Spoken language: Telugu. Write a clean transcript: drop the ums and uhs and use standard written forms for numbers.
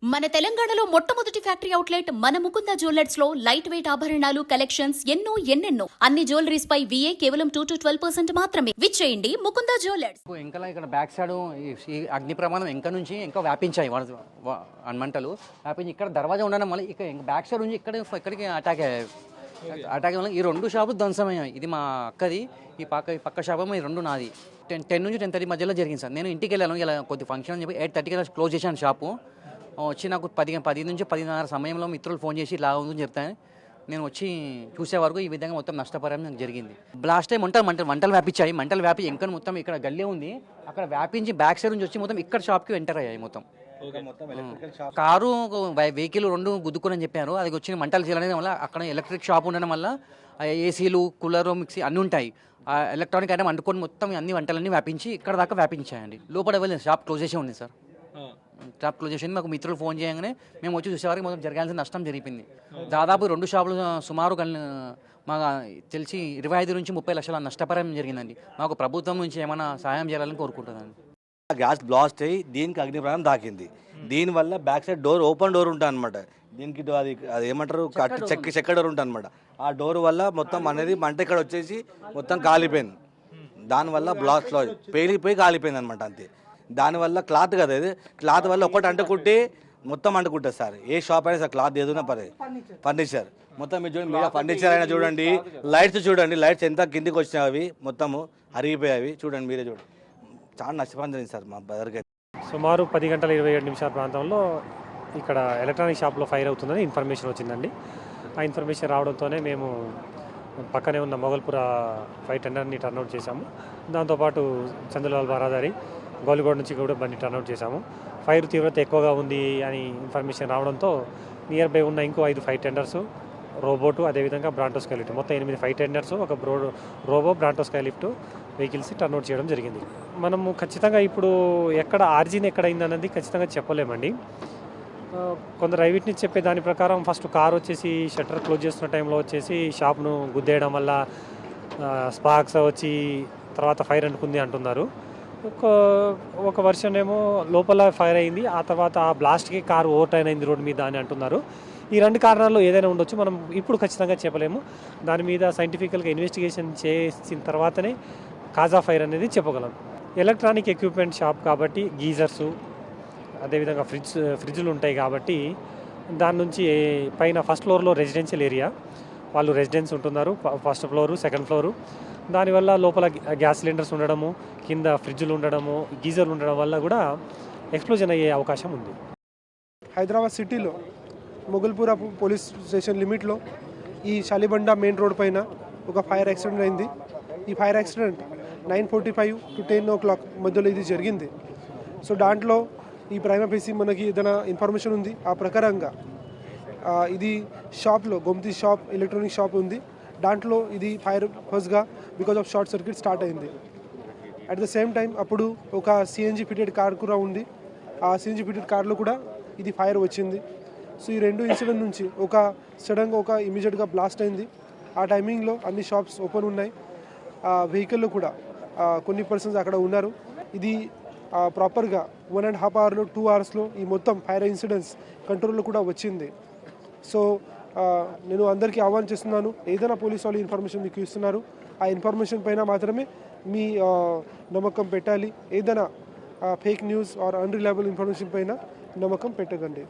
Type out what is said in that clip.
మన తెలంగాణలో మొట్టమొదటి ఫ్యాక్టరీ అవుట్లెట్ మన ముకుంద జ్యువెలర్స్ లో లైట్ వెయిట్ ఆభరణాలు కలెక్షన్స్ ఎన్నెన్నో అన్ని జ్యువెలరీస్ పై VA కేవలం 2 to 12% మాత్రమే. విచ్చేయండి ముకుంద జ్యువెలర్స్. ఇంకా ఇక్కడ బ్యాక్ సైడ్ ఈ అగ్ని ప్రమాదం ఇంకా నుంచి ఇంకా వ్యాపించాయి మంటలు వ్యాపించి ఇక్కడ దర్వాజా ఉండడం వల్ల ఇక్కడ బ్యాక్ సైడ్ నుంచి ఇక్కడికి అటాక్ వల్ల ఈ రెండు షాపులు ధ్వంసమయ్యాయి. ఇది మా అక్కది, ఈ పక్క షాపు ఈ రెండు నాది. 10 నుంచి 10:30 మధ్యలో జరిగింది సార్. నేను ఇంటికి వెళ్ళాను, ఇలా కొద్ది ఫంక్షన్ అని చెప్పి 8:30కి క్లోజ్ చేశాను షాపు. వచ్చి నాకు 10 నుంచి 10:30 సమయంలో మిత్రులు ఫోన్ చేసి ఇలా ఉందని చెప్తాను. నేను వచ్చి చూసే వరకు ఈ విధంగా మొత్తం నష్టపరం నాకు జరిగింది. బ్లాస్ట్ అయ్యి మంటలు వ్యాపించాయి. మంటలు వ్యాపి ఇంకా మొత్తం ఇక్కడ గల్లీ ఉంది, అక్కడ వ్యాపించి బ్యాక్ సైడ్ నుంచి వచ్చి మొత్తం ఇక్కడ షాప్కి ఎంటర్ అయ్యాయి. మొత్తం కారు వెహికల్ రెండు గుద్దుకుని చెప్పారు. అది వచ్చిన మంటలు చేయడం వల్ల అక్కడ ఎలక్ట్రిక్ షాప్ ఉండడం వల్ల ఏసీలు, కూలరు, మిక్సీ అన్నీ ఉంటాయి. ఎలక్ట్రానిక్ ఐటమ్ అంటుకొని మొత్తం అన్ని వంటలన్నీ వ్యాపించి ఇక్కడ దాకా వ్యాపించాయండి. లోపల వెళ్ళింది, షాప్ క్లోజ్ చేసి ఉంది సార్. షాప్ క్లోజ్ చేసింది. మాకు మిత్రులు ఫోన్ చేయగానే మేము వచ్చి చూసేవారికి మొత్తం జరగాల్సిన నష్టం జరిగింది. దాదాపు 2 షాపులు సుమారు మాకు తెలిసి 25 నుంచి 30 లక్షల నష్టపరం జరిగిందండి. మాకు ప్రభుత్వం నుంచి ఏమైనా సహాయం చేయాలని కోరుకుంటున్నాను. గ్యాస్ బ్లాస్ట్ అయ్యి దీనికి అగ్ని ప్రమాదం దాకింది. దీనివల్ల back side door open door ఉంటుంది అనమాట. దీనికి అది ఏమంటారు, చెక్క డోర్ ఉంటుంది అనమాట. ఆ డోర్ వల్ల మొత్తం అనేది మంట ఇక్కడ వచ్చేసి మొత్తం కాలిపోయింది. దానివల్ల బ్లాస్ట్లో పేలిపోయి కాలిపోయింది అనమాట. అంతే. దానివల్ల క్లాత్ కదా, ఇది క్లాత్ వల్ల ఒకటి అంటుకుంటే మొత్తం అంటుకుంటుంది సార్. ఏ షాప్ అయినా సార్ క్లాత్ ఏదైనా పర్లేదు. ఫర్నిచర్ మొత్తం మీరు చూడండి, మీరు ఫర్నిచర్ అయినా చూడండి, లైట్స్ చూడండి, లైట్స్ ఎంత కిందికి వచ్చినాయి, అవి మొత్తము అరిగిపోయావి. చూడండి, మీరే చూడండి, చాలా నష్టపరం జరిగింది సార్ మా బ్రదర్కి. సుమారు 10:27 ప్రాంతంలో ఇక్కడ ఎలక్ట్రానిక్ షాప్లో ఫైర్ అవుతుందని ఇన్ఫర్మేషన్ వచ్చిందండి. ఆ ఇన్ఫర్మేషన్ రావడంతోనే మేము పక్కనే ఉన్న మొగల్పుర ఫైర్ టెండర్ని టర్న్అవుట్ చేశాము. దాంతోపాటు చంద్రలాల్ బారాదారి గోలిగోడ నుంచి కూడా బండి టర్న్అవుట్ చేశాము. ఫైర్ తీవ్రత ఎక్కువగా ఉంది అని ఇన్ఫర్మేషన్ రావడంతో నియర్ బై ఉన్న ఇంకో 5 ఫైర్ టెండర్స్, రోబోటు, అదేవిధంగా బ్రాంటో స్కై లిఫ్ట్, మొత్తం 8 ఫైర్ టెండర్స్, ఒక robo, Bronto sky lift vehicles turnout చేయడం జరిగింది. మనము ఖచ్చితంగా ఇప్పుడు ఎక్కడ ఆరిజిన్ ఎక్కడైంది అన్నది ఖచ్చితంగా చెప్పలేమండి. కొందరు ఐ విట్నెస్ చెప్పే దాని ప్రకారం ఫస్ట్ కార్ వచ్చేసి షట్టర్ క్లోజ్ చేస్తున్న టైంలో వచ్చేసి షాప్ను గుద్దేయడం వల్ల స్పార్క్స్ వచ్చి తర్వాత ఫైర్ అంటుకుంది అంటున్నారు. ఒక వర్షన్ ఏమో లోపల ఫైర్ అయింది, ఆ తర్వాత ఆ బ్లాస్ట్కి కారు ఓవర్టర్న్ అయింది రోడ్డు మీద అని అంటున్నారు. ఈ 2 కారణాల్లో ఏదైనా ఉండొచ్చు, మనం ఇప్పుడు ఖచ్చితంగా చెప్పలేము. దాని మీద సైంటిఫికల్గా ఇన్వెస్టిగేషన్ చేసిన తర్వాతనే కాజ్ ఆఫ్ ఫైర్ అనేది చెప్పగలం. ఎలక్ట్రానిక్ ఎక్విప్మెంట్ షాప్ కాబట్టి గీజర్సు, అదేవిధంగా ఫ్రిడ్జ్లు ఉంటాయి కాబట్టి దాని నుంచి పైన ఫస్ట్ ఫ్లోర్లో రెసిడెన్షియల్ ఏరియా, వాళ్ళు రెసిడెన్స్ ఉంటున్నారు, ఫస్ట్ ఫ్లోరు, సెకండ్ ఫ్లోరు. దానివల్ల లోపల గ్యాస్ సిలిండర్స్ ఉండడము, కింద ఫ్రిడ్జ్లు ఉండడము, గీజర్లు ఉండడం వల్ల కూడా ఎక్స్ప్లోజన్ అయ్యే అవకాశం ఉంది. హైదరాబాద్ సిటీలో మొగల్పుర పోలీస్ స్టేషన్ లిమిట్లో ఈ షాలిబండ మెయిన్ రోడ్ పైన ఒక ఫైర్ యాక్సిడెంట్ అయింది. ఈ ఫైర్ యాక్సిడెంట్ 9:45 to 10 o'clock మధ్యలో ఇది జరిగింది. సో దాంట్లో ఈ ప్రైమా ఫేసి మనకి ఏదైనా ఇన్ఫర్మేషన్ ఉంది. ఆ ప్రకారంగా ఇది షాప్లో గోమతి షాప్, ఎలక్ట్రానిక్ షాప్ ఉంది. దాంట్లో ఇది ఫైర్ ఫస్ట్గా because of short circuit start అయింది. అట్ ద సేమ్ టైం అప్పుడు ఒక CNG ఫిటెడ్ కార్ కూడా ఉంది. ఆ CNG ఫిటెడ్ కార్లో కూడా ఇది ఫైర్ వచ్చింది. సో ఈ 2 ఇన్సిడెంట్ నుంచి ఒక సడన్గా ఇమీడియట్గా బ్లాస్ట్ అయింది. ఆ టైమింగ్లో అన్ని షాప్స్ ఓపెన్ ఉన్నాయి. వెహికల్లో కూడా కొన్ని పర్సన్స్ అక్కడ ఉన్నారు. ఇది ప్రాపర్గా 1.5 hourలో 2 hours ఈ మొత్తం ఫైర్ ఇన్సిడెంట్స్ కంట్రోల్లో కూడా వచ్చింది. సో నేను అందరికీ ఆహ్వానం చేస్తున్నాను, ఏదైనా పోలీస్ వాళ్ళు ఇన్ఫర్మేషన్ మీకు ఇస్తున్నారు, ఆ ఇన్ఫర్మేషన్ పైన మాత్రమే మీ నమ్మకం పెట్టాలి. ఏదైనా fake news or unreliable information పైన నమ్మకం పెట్టకండి.